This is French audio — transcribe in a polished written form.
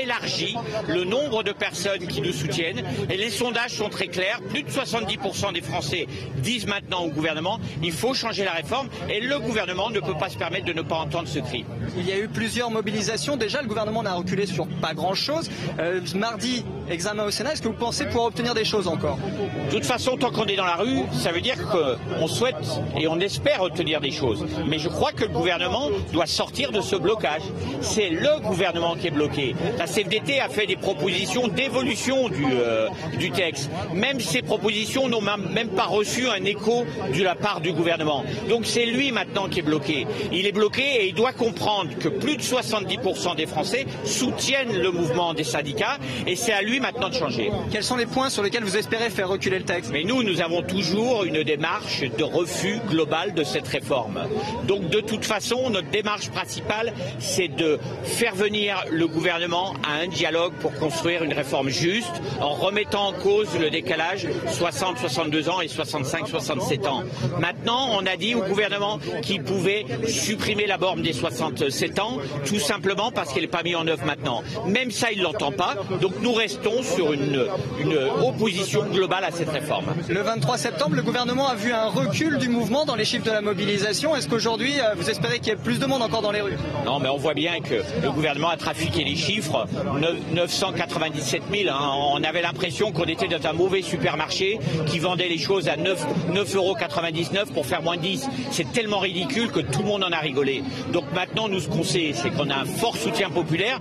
élargi le nombre de personnes qui nous soutiennent. Et les sondages sont très clairs. Plus de 70% des Français disent maintenant au gouvernement il faut changer la réforme. Et le gouvernement ne peut pas se permettre de ne pas entendre ce cri. Il y a eu plusieurs mobilisations. Déjà, le gouvernement n'a reculé sur pas grand-chose. Mardi, examen au Sénat. Est-ce que vous pensez pouvoir obtenir des choses encore? De toute façon, tant qu'on est dans la rue, ça veut dire qu'on souhaite et on espère obtenir des choses. Mais je crois que le gouvernement doit sortir de ce blocage. C'est le gouvernement qui est bloqué. La CFDT a fait des propositions d'évolution du texte. Même ces propositions n'ont même pas reçu un écho de la part du gouvernement. Donc c'est lui maintenant qui est bloqué. Il est bloqué et il doit comprendre que plus de 70% des Français soutiennent le mouvement des syndicats et c'est à lui maintenant de changer. Quels sont les points sur lesquels vous espérez faire reculer le texte? Mais nous avons toujours une démarche de refus global de cette réforme. Donc de toute façon, notre démarche principale, c'est de faire venir le gouvernement à un dialogue pour construire une réforme juste, en remettant en cause le décalage 60-62 ans et 65-67 ans. Maintenant, on a dit au gouvernement qu'il pouvait supprimer la borne des 67 ans, tout simplement parce qu'elle n'est pas mise en œuvre maintenant. Même ça, il ne l'entend pas. Donc nous restons sur une opposition globale à cette réforme. Le 23 septembre, le gouvernement a vu un recul du mouvement dans les chiffres de la mobilisation. Est-ce qu'aujourd'hui, vous espérez qu'il y ait plus de monde encore dans les rues? Non, mais on voit bien que le gouvernement a trafiqué les chiffres. 997 000. Hein. On avait l'impression qu'on était dans un mauvais supermarché qui vendait les choses à 9,99 € pour faire moins 10. C'est tellement ridicule que tout le monde en a rigolé. Donc maintenant, nous, ce qu'on sait, c'est qu'on a un fort soutien populaire.